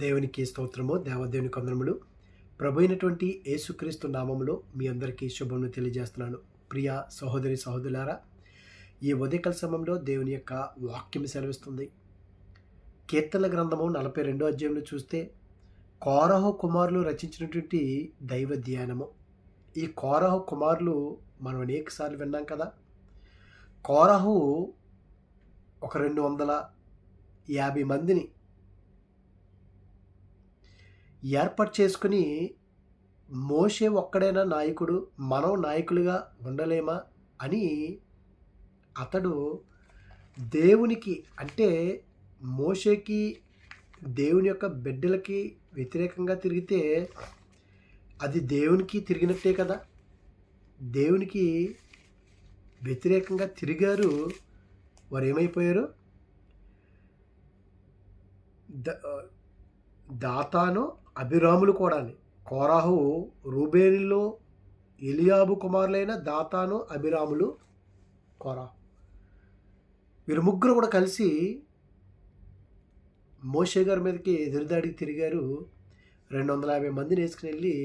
దేవునికి స్తోత్రము, దేవదేవునికి వందనములు. ప్రభు అయినటువంటి యేసుక్రీస్తు నామములో మీ అందరికీ శుభములు తెలియజేస్తున్నాను. ప్రియ సహోదరి సహోదరులారా, ఈ ఉదయకాల సమయంలో దేవుని యొక్క వాక్యం సెలవిస్తుంది. కీర్తనల గ్రంథము 42వ అధ్యాయంలో చూస్తే కోరహు కుమారులు రచించినటువంటి దైవ ధ్యానము. ఈ కోరహు కుమారులు మనం అనేకసార్లు విన్నాం కదా. కోరహు ఒక 250 మందిని ఏర్పాటు చేసుకుని, మోషే ఒక్కడైనా నాయకుడు, మనం నాయకులుగా ఉండలేమా అని అతడు దేవునికి, అంటే మోషేకి దేవుని యొక్క బిడ్డలకి వ్యతిరేకంగా తిరిగితే అది దేవునికి తిరిగినట్టే కదా. దేవునికి వ్యతిరేకంగా తిరిగారు. వారు ఏమైపోయారు? దాతాను అభిరాములు కూడా. కోరాహు రూబేనులో ఎలియాబు కుమారులైన దాతాను అభిరాములు కోరాహు, వీరు ముగ్గురు కూడా కలిసి మోషే గారి మీదకి ఎదురుదాడికి తిరిగారు. 250 మందిని వేసుకుని వెళ్ళి,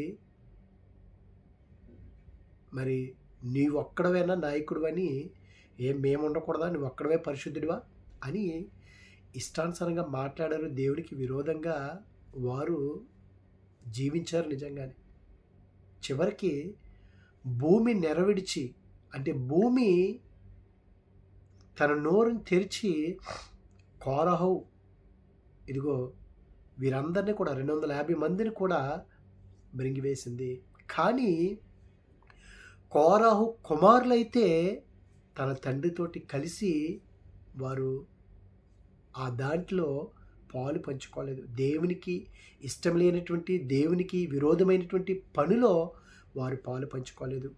మరి నీవు ఒక్కడవేనా నాయకుడు అని, మేము ఉండకూడదా, నువ్వు ఒక్కడవే పరిశుద్ధుడివా అని ఇష్టానుసారంగా మాట్లాడారు. దేవుడికి విరోధంగా వారు జీవించారు నిజంగానే. చివరికి భూమి నెరవిడిచి, అంటే భూమి తన నోరుని తెరిచి కోరహు, ఇదిగో వీరందరినీ కూడా 250 మందిని కూడా మృంగివేసింది. కానీ కోరహు కుమారులైతే తన తండ్రితోటి కలిసి వారు ఆ దాంట్లో పాలు పంచుకోలేదు. దేవునికి ఇష్టం లేనటువంటి, దేవునికి విరోధమైనటువంటి పనిలో వారు పాలు పంచుకోలేదు.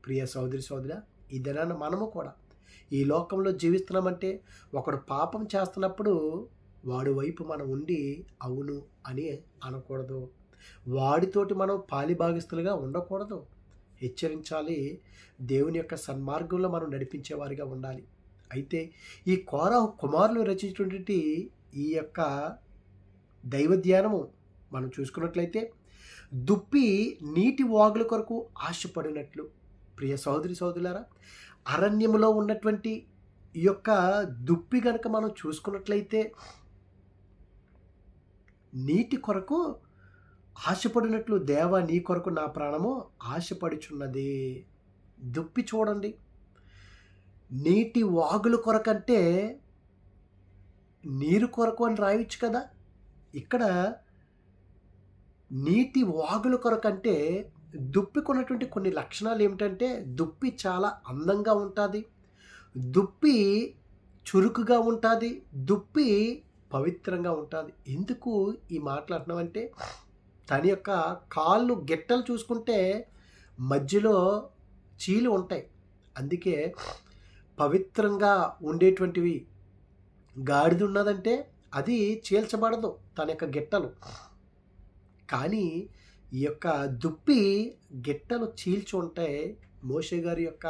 ప్రియ సోదరి సోదరా, ఈ దినాన మనము కూడా ఈ లోకంలో జీవిస్తున్నామంటే, ఒకడు పాపం చేస్తున్నప్పుడు వాడి వైపు మనం ఉండి అవును అని అనకూడదు. వాడితోటి మనం పాలిభాగస్తులుగా ఉండకూడదు. హెచ్చరించాలి. దేవుని యొక్క సన్మార్గంలో మనం నడిపించేవారిగా ఉండాలి. అయితే ఈ కోరహు కుమారులు రచించినటువంటి ఈ యొక్క దైవ ధ్యానము మనం చూసుకున్నట్లయితే, దుప్పి నీటి వాగుల కొరకు ఆశపడినట్లు. ప్రియ సహోదరి సహోదరులారా, అరణ్యములో ఉన్నటువంటి ఈ యొక్క దుప్పి కనుక మనం చూసుకున్నట్లయితే నీటి కొరకు ఆశపడినట్లు, దేవా నీ కొరకు నా ప్రాణము ఆశపడుచున్నది. దుప్పి చూడండి, నీటి వాగుల కొరకంటే నీరు కొరకు అని రాయొచ్చు కదా. ఇక్కడ నీటి వాగుల కొరకంటే దుప్పికి ఉన్నటువంటి కొన్ని లక్షణాలు ఏమిటంటే, దుప్పి చాలా అందంగా ఉంటుంది, దుప్పి చురుకుగా ఉంటుంది, దుప్పి పవిత్రంగా ఉంటుంది. ఎందుకు ఈ మాట్లాడుతున్నామంటే, తన యొక్క కాళ్ళు గిట్టలు చూసుకుంటే మధ్యలో చీలు ఉంటాయి. అందుకే పవిత్రంగా ఉండేటువంటివి, గాడిద ఉన్నదంటే అది చీల్చబడదు తన యొక్క గిట్టలు. కానీ ఈ యొక్క దుప్పి గిట్టలు చీల్చి ఉంటే, మోషే గారి యొక్క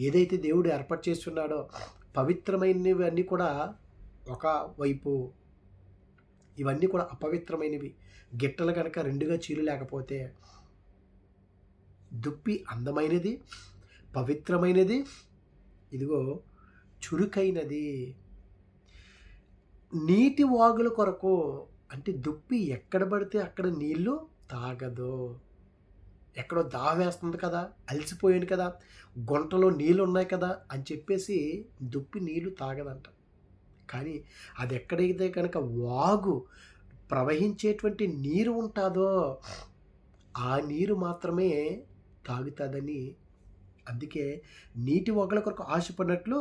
ఏదైతే దేవుడు ఏర్పాటు చేస్తున్నాడో పవిత్రమైనవి అన్నీ కూడా ఒక వైపు, ఇవన్నీ కూడా అపవిత్రమైనవి. గిట్టలు కనుక రెండుగా చీలు లేకపోతే, దుప్పి అందమైనది, పవిత్రమైనది, ఇదిగో చురుకైనది. నీటి వాగుల కొరకు అంటే దుప్పి ఎక్కడ పడితే అక్కడ నీళ్లు తాగదు. ఎక్కడో దావేస్తుంది కదా, అలసిపోయాను కదా, గుంటలో నీళ్ళు ఉన్నాయి కదా అని చెప్పేసి దుప్పి నీళ్లు తాగదంట. కానీ అది ఎక్కడైతే కనుక వాగు ప్రవహించేటువంటి నీరు ఉంటుందో ఆ నీరు మాత్రమే తాగుతుందని. అందుకే నీటి వాగుల కొరకు ఆశపడినట్లు,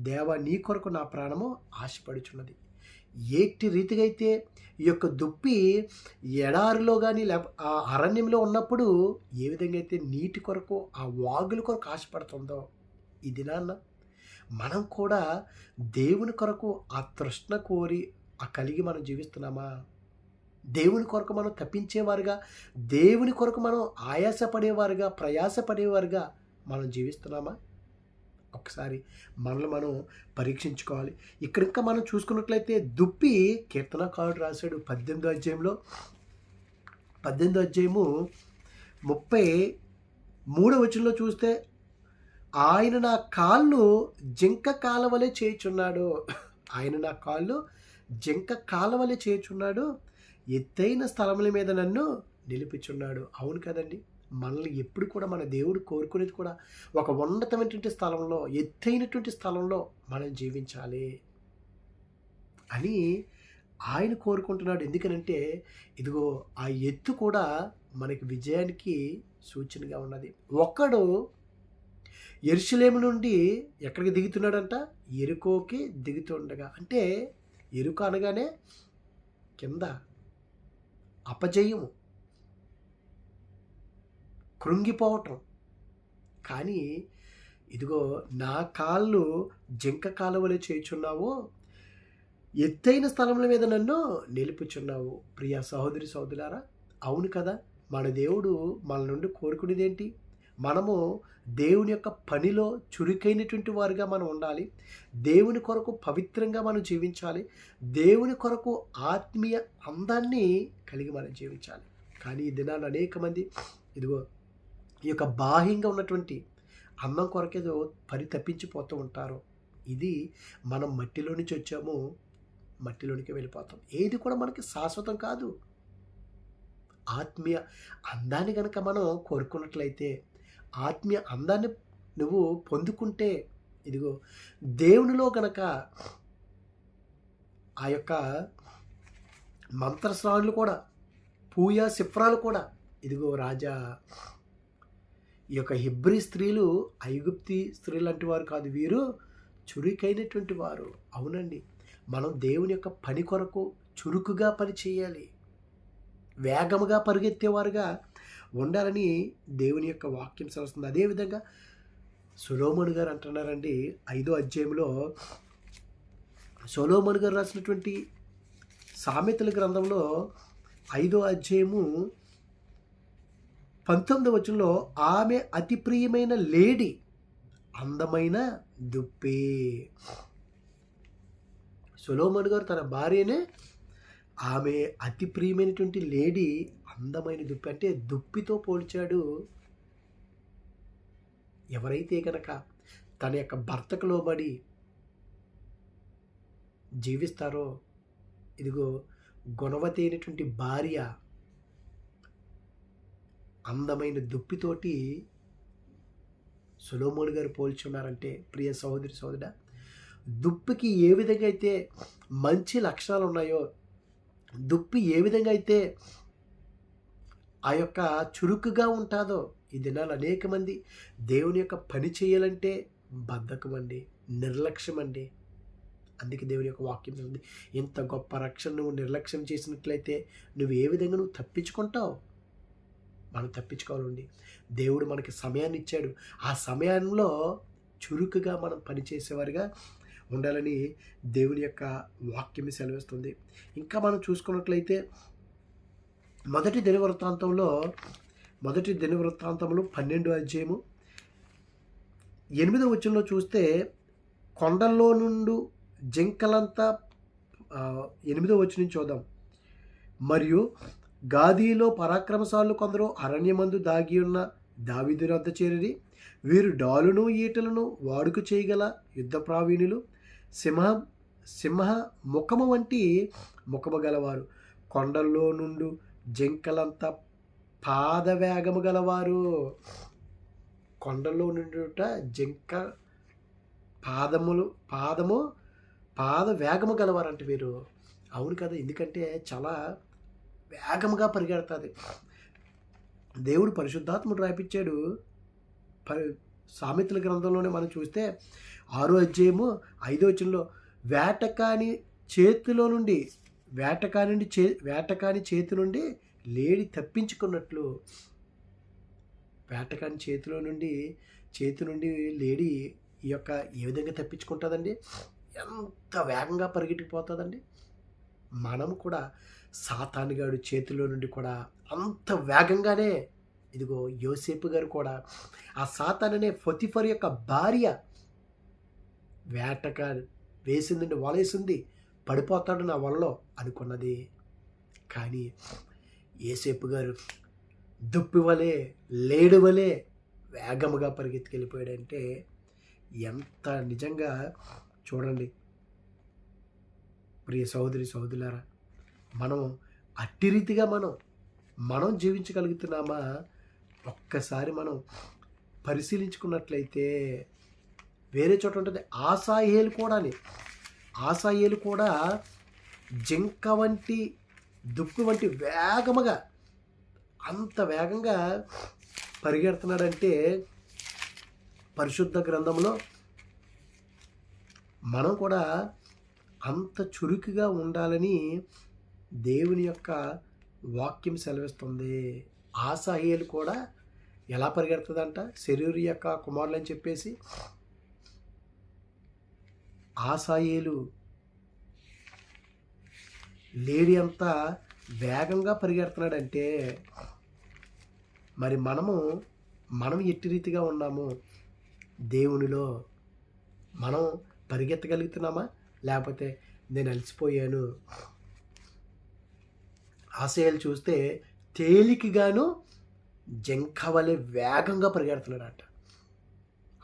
దేవా నీ కొరకు నా ప్రాణము ఆశపడుచున్నది. ఏటి రీతిగా అయితే ఈ యొక్క దుప్పి ఎడారిలో కానీ ఆ అరణ్యంలో ఉన్నప్పుడు ఏ విధంగా అయితే నీటి కొరకు, ఆ వాగుల కొరకు ఆశపడుతుందో, ఈ దినాన్న మనం కూడా దేవుని కొరకు ఆ తృష్ణ కోరి ఆ కలిగి మనం జీవిస్తున్నామా? దేవుని కొరకు మనం తప్పించేవారుగా, దేవుని కొరకు మనం ఆయాసపడేవారుగా, ప్రయాసపడేవారుగా మనం జీవిస్తున్నామా? ఒకసారి మనల్ని మనం పరీక్షించుకోవాలి. ఇక్కడ ఇంకా మనం చూసుకున్నట్లయితే దుప్పి కీర్తనకారుడు రాశాడు 18వ అధ్యాయంలో 18వ అధ్యాయము 33వ వచనంలో చూస్తే, ఆయన నా కాళ్ళు జింక కాలవలే చేయుచున్నాడు. ఆయన నా కాళ్ళు జింక కాలవలే చేయుచున్నాడు, ఎత్తైన స్థలముల మీద నన్ను నిలిపిచున్నాడు. అవును కదండి, మనల్ని ఎప్పుడు కూడా మన దేవుడు కోరుకునేది కూడా ఒక ఉన్నతమైనటువంటి స్థలంలో, ఎత్తైనటువంటి స్థలంలో మనం జీవించాలి అని ఆయన కోరుకుంటున్నాడు. ఎందుకనంటే ఇదిగో ఆ ఎత్తు కూడా మనకి విజయానికి సూచనగా ఉన్నది. ఒకడు యెరూషలేము నుండి ఎక్కడికి దిగుతున్నాడంట? యెరికోకి దిగుతుండగా. అంటే యెరికో అనగానే కింద అపజయము, కృంగిపోవటం. కానీ ఇదిగో నా కాళ్ళు జింక కాలువలే చేయుచున్నావు, ఎత్తైన స్థలముల మీద నన్ను నిలుపుచున్నావు. ప్రియ సహోదరి సహోదరులారా, అవును కదా, మన దేవుడు మన నుండి కోరుకునేది ఏంటి? మనము దేవుని యొక్క పనిలో చురుకైనటువంటి వారుగా మనం ఉండాలి. దేవుని కొరకు పవిత్రంగా మనం జీవించాలి. దేవుని కొరకు ఆత్మీయ అందాన్ని కలిగి మనం జీవించాలి. కానీ ఈ దినాలు అనేక మంది ఇదిగో ఈ యొక్క బాహ్యంగా ఉన్నటువంటి అందం కొరకేదో తప్పించిపోతూ ఉంటారు. ఇది మనం మట్టిలో నుంచి వచ్చాము, మట్టిలోనికి వెళ్ళిపోతాం. ఏది కూడా మనకి శాశ్వతం కాదు. ఆత్మీయ అందాన్ని కనుక మనం కోరుకున్నట్లయితే, ఆత్మీయ అందాన్ని నువ్వు పొందుకుంటే, ఇదిగో దేవునిలో గనక ఆ యొక్క మంత్రస్రావులు కూడా, పూయ సిఫ్రాలు కూడా, ఇదిగో రాజా, ఈ యొక్క హెబ్రీ స్త్రీలు ఐగుప్తి స్త్రీలు లాంటి వారు కాదు, వీరు చురుకైనటువంటి వారు. అవునండి, మనం దేవుని యొక్క పని కొరకు చురుకుగా పని చేయాలి, వేగముగా పరిగెత్తేవారుగా ఉండాలని దేవుని యొక్క వాక్యం సెలవుస్తుంది. అదేవిధంగా సొలొమోను గారు అంటున్నారండి, 5వ అధ్యాయంలో సొలొమోను గారు రాసినటువంటి సామెతల గ్రంథంలో 5వ అధ్యాయము 19వ వచనంలో, ఆమె అతి ప్రియమైన లేడి, అందమైన దుప్పి. సొలొమోను గారు తన భార్యనే ఆమె అతి ప్రియమైనటువంటి లేడీ, అందమైన దుప్పి అంటే దుప్పితో పోల్చాడు. ఎవరైతే కనుక తన యొక్క భర్తకు లోబడి జీవిస్తారో, ఇదిగో గుణవతి అయినటువంటి భార్య అందమైన దుప్పితోటి సొలొమోను గారు పోల్చున్నారంటే, ప్రియ సహోదరి సహోదరుడా, దుప్పికి ఏ విధంగా అయితే మంచి లక్షణాలు ఉన్నాయో, దుప్పి ఏ విధంగా అయితే ఆ యొక్క చురుకుగా ఉంటుందో, ఈ దినాలు అనేక మంది దేవుని యొక్క పని చేయాలంటే బద్ధకం అండి, నిర్లక్ష్యం అండి. అందుకే దేవుని యొక్క వాక్యం ఉంది, ఇంత గొప్ప రక్షణ నువ్వు నిర్లక్ష్యం చేసినట్లయితే నువ్వు ఏ విధంగా నువ్వు తప్పించుకుంటావు? మనం తప్పించుకోవాలండి. దేవుడు మనకి సమయాన్ని ఇచ్చాడు, ఆ సమయంలో చురుకుగా మనం పనిచేసేవారుగా ఉండాలని దేవుని యొక్క వాక్యం సెలవిస్తుంది. ఇంకా మనం చూసుకున్నట్లయితే మొదటి దినవృత్తాంతంలో 12వ అధ్యాయము 8వ వచనంలో చూస్తే, కొండల్లో నుండి జింకలంతా 8వ వచనం చూద్దాం. మరియు గాదీలో పరాక్రమశాలు కొందరు అరణ్యమందు దాగి ఉన్న దావీదు వద్ద చేరిరి. వీరు డాలును ఈటలను వాడుక చేయగల యుద్ధ ప్రావీణులు, సింహ ముఖము వంటి ముఖము గలవారు, కొండల్లో నుండి జింకలంతా పాదవేగము గలవారు. కొండల్లో నుండుట జింక పాద వేగము గలవారంట వీరు. అవును కదా, ఎందుకంటే చాలా వేగముగా పరిగెడుతుంది. దేవుడు పరిశుద్ధాత్ముడు రాయించాడు. సామెతల గ్రంథంలోనే మనం చూస్తే 6వ అధ్యాయము 5వ వచనంలో, వేటకాని చేతి నుండి లేడి తప్పించుకున్నట్లు. వేటకాని చేతి నుండి లేడి ఈ యొక్క ఏ విధంగా తప్పించుకుంటుందండి? ఎంత వేగంగా పరిగెట్టిపోతుందండి. మనం కూడా సాతానుగాడు చేతిలో నుండి కూడా అంత వేగంగానే, ఇదిగో యోసేపు గారు కూడా ఆ సాతాన్ అనే పొతిఫర్ యొక్క భార్య వేటకాడు వేసిందండి, వలేసింది, పడిపోతాడు నా వలలో అనుకున్నది. కానీ యేసేపు గారు దుప్పి వలె, లేడి వలె వేగముగా పరిగెత్తుకెళ్ళిపోయాడంటే ఎంత నిజంగా చూడండి ప్రియ సహోదరి సహోదరులారా, మనం అట్టి రీతిగా మనం జీవించగలుగుతున్నామా? ఒక్కసారి మనం పరిశీలించుకున్నట్లయితే వేరే చోట ఉంటుంది. ఆసాయేలు కూడా జింక వంటి, దుప్పి వంటి వేగముగా, అంత వేగంగా పరిగెడుతున్నాడంటే పరిశుద్ధ గ్రంథంలో మనం కూడా అంత చురుకుగా ఉండాలని దేవుని యొక్క వాక్యం సెలవిస్తుంది. ఆసాహేలు కూడా ఎలా పరిగెడుతుందంట, శరీరు యొక్క కుమారులు అని చెప్పేసి. ఆసాహేలు లేడి అంతా వేగంగా పరిగెడుతున్నాడంటే మరి మనం ఎట్టి రీతిగా ఉన్నాము దేవునిలో? మనం పరిగెత్తగలుగుతున్నామా? లేకపోతే నేను అలసిపోయాను. ఆసాహేలు చూస్తే తేలికగాను జింక వలె వేగంగా పరిగెడుతున్నాడట.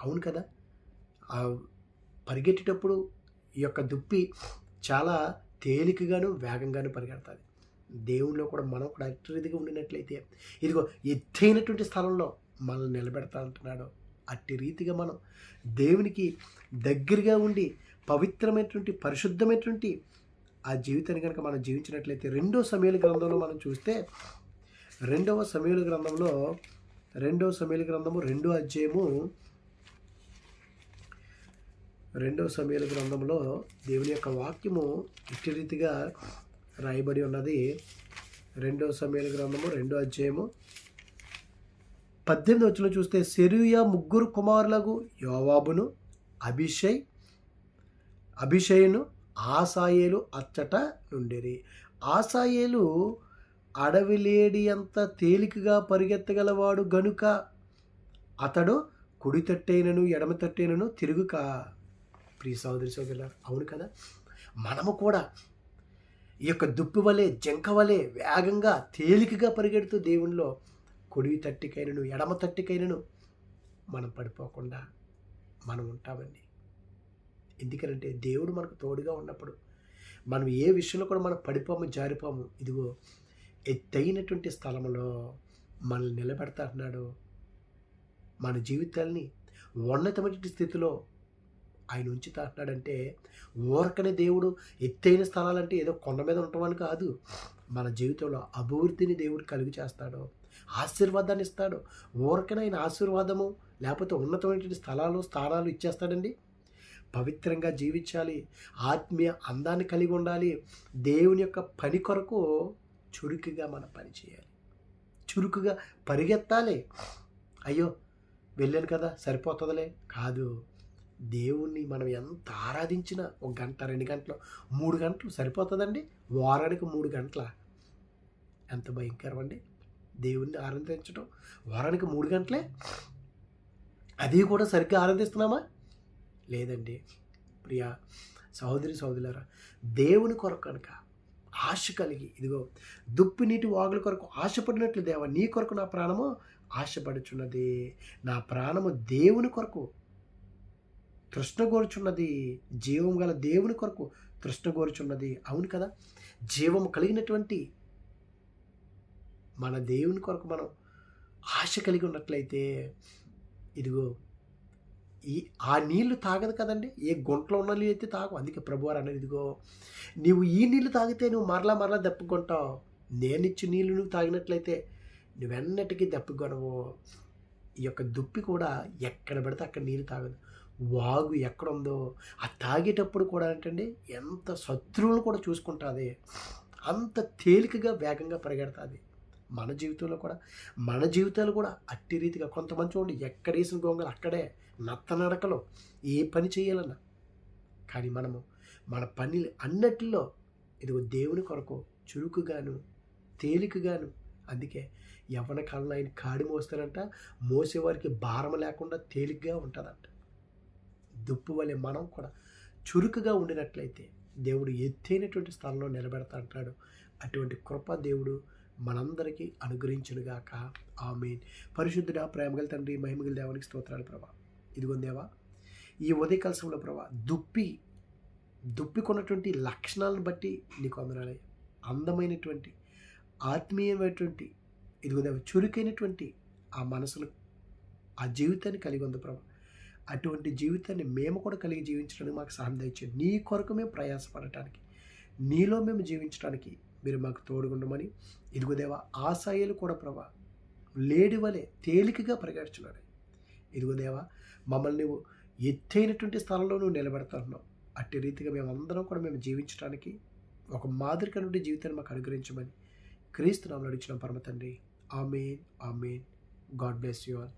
అవును కదా, పరిగెట్టేటప్పుడు ఈ యొక్క దుప్పి చాలా తేలికగాను వేగంగాను పరిగెడుతుంది. దేవునిలో కూడా మనం కూడా అట్టి రీతిగా ఉండినట్లయితే ఇదిగో ఎత్తైనటువంటి స్థలంలో మనల్ని నిలబెడతా అంటున్నాడు. అట్టి రీతిగా మనం దేవునికి దగ్గరగా ఉండి పవిత్రమైనటువంటి, పరిశుద్ధమైనటువంటి ఆ జీవితాన్ని కనుక మనం జీవించినట్లయితే 2 సమూయేలు గ్రంథంలో మనం చూస్తే 2 సమూయేలు గ్రంథంలో 2 సమూయేలు గ్రంథము 2వ అధ్యాయము 2 సమూయేలు గ్రంథంలో దేవుని యొక్క వాక్యము ఇట్టి రీతిగా రాయబడి ఉన్నది. 2 సమూయేలు గ్రంథము 2వ అధ్యాయము 18వ వచనం చూస్తే సెరూయా ముగ్గురు కుమారులకు యోవాబును, అబీషైను, ఆసాయేలు అచ్చట నుండిరి. ఆసాయేలు అడవి లేడి అంత తేలికగా పరిగెత్తగలవాడు గనుక అతడు కుడి తట్టైనను ఎడమ తట్టైనను తిరుగుక. ప్రియ సహోదరి సహోదరులారా, అవును కదా, మనము కూడా ఈ యొక్క దుప్పి వలె, జింక వలె వేగంగా తేలికగా పరిగెడుతూ దేవునిలో కుడి తట్టికైనను ఎడమ తట్టికైనను మనం పడిపోకుండా మనం ఉంటామండి. ఎందుకంటే దేవుడు మనకు తోడుగా ఉన్నప్పుడు మనం ఏ విషయంలో కూడా మనం పడిపోము, జారిపోము. ఇదిగో ఎత్తైనటువంటి స్థలంలో మనల్ని నిలబెడతా అన్నాడు. మన జీవితాల్ని ఉన్నతమైన స్థితిలో ఆయన ఉంచుతా అంటున్నాడంటే ఊరకనే దేవుడు ఎత్తైన స్థలాలంటే ఏదో కొండ మీద ఉండటమని కాదు. మన జీవితంలో అభివృద్ధిని దేవుడు కలుగు చేస్తాడు, ఆశీర్వాదాన్ని ఇస్తాడు. ఊరకనే ఆయన ఆశీర్వాదము లేకపోతే ఉన్నతమైనటువంటి స్థానాలు ఇచ్చేస్తాడండి. పవిత్రంగా జీవించాలి, ఆత్మీయ అందాన్ని కలిగి ఉండాలి, దేవుని యొక్క పని కొరకు చురుకుగా మనం పని చేయాలి, చురుకుగా పరిగెత్తాలి. అయ్యో వెళ్ళాను కదా సరిపోతుందిలే కాదు. దేవుణ్ణి మనం ఎంత ఆరాధించినా 1 గంట 2 గంటలు 3 గంటలు సరిపోతుందండి? వారానికి 3 గంటల? ఎంత భయంకరం అండి దేవుణ్ణి ఆరాధించడం. వారానికి 3 గంటలే, అది కూడా సరిగ్గా ఆరాధిస్తున్నామా? లేదండి. ప్రియా సహోదరి సహోదరులారా, దేవుని కొరకు కనుక ఆశ కలిగి, ఇదిగో దుప్పి నీటి వాగుల కొరకు ఆశపడినట్లు దేవా నీ కొరకు నా ప్రాణము ఆశపడుచున్నది, నా ప్రాణము దేవుని కొరకు తృష్ణగోరుచున్నది, జీవం గల దేవుని కొరకు తృష్ణగోరుచున్నది. అవును కదా, జీవము కలిగినటువంటి మన దేవుని కొరకు మనం ఆశ కలిగి ఉన్నట్లయితే ఇదిగో ఆ నీళ్లు తాగదు కదండి. ఏ గుంటలో ఉన్న నీళ్ళు అయితే తాగు. అందుకే ప్రభువారు అనేది, ఇదిగో నీవు ఈ నీళ్ళు తాగితే నువ్వు మరలా దప్పుకుంటావు, నేనిచ్చి నీళ్ళు నువ్వు తాగినట్లయితే నువ్వెన్నటికీ దప్పుకొనవు. ఈ యొక్క దుప్పి కూడా ఎక్కడ పడితే అక్కడ నీళ్ళు తాగదు. వాగు ఎక్కడ ఉందో ఆ తాగేటప్పుడు కూడా ఏంటండి ఎంత శత్రువులను కూడా చూసుకుంటుంది, అంత తేలికగా వేగంగా పరిగెడుతుంది. మన జీవితాలు కూడా అట్టి రీతిగా కొంతమంది చూడండి, ఎక్కడ వేసిన గొంగలు అక్కడే నత్తనడకలో ఏ పని చేయాలన్నా. కానీ మనము మన పని అన్నట్లో ఇదిగో దేవుని కొరకు చురుకుగాను తేలికగాను. అందుకే యవ్వన కాలంలో ఆయన కాడి మోస్తారంట, మోసేవారికి భారం లేకుండా తేలిగ్గా ఉంటుందంట. దుప్పు వలె మనం కూడా చురుకుగా ఉండినట్లయితే దేవుడు ఎత్తైనటువంటి స్థలంలో నిలబెడతా అంటాడు. అటువంటి కృప దేవుడు మనందరికీ అనుగ్రహించునుగాక. ఆమేన్. పరిశుద్ధుడా, ప్రేమగల తండ్రి, మహిమగల దేవునికి స్తోత్రాలు ప్రభా. ఇదిగో దేవా, ఈ ఉదయకాల సమయంలో ప్రభా దుప్పికొన్నటువంటి లక్షణాలను బట్టి నీకు వందనాలయ్యా. అందమైనటువంటి ఆత్మీయమైనటువంటి ఇదిగో దేవా, చురుకైనటువంటి ఆ మనసును, ఆ జీవితాన్ని కలిగి ఉంది ప్రభా. అటువంటి జీవితాన్ని మేము కూడా కలిగి జీవించడానికి మాకు సహాయం దయచేయండి. నీ కొరకు మేము ప్రయాసపడటానికి, నీలో మేము జీవించడానికి మీరు మాకు తోడుగుండమని. ఇదిగో దేవా, ఆశాయాలు కూడా ప్రభా లేడి వలె తేలికగా పరిగెడుచున్నాడు. ఇదిగో దేవా, మమ్మల్ని నువ్వు ఎత్తైనటువంటి స్థలంలో నువ్వు నిలబెడుతున్నావు. అట్టి రీతిగా మేమందరం కూడా మేము జీవించడానికి ఒక మాదిరిక నుండి జీవితాన్ని మాకు అనుగ్రహించమని క్రీస్తు నామములో అడుగుచున్నాం పరమ తండ్రి. ఆమేన్. ఆమేన్. God bless you all.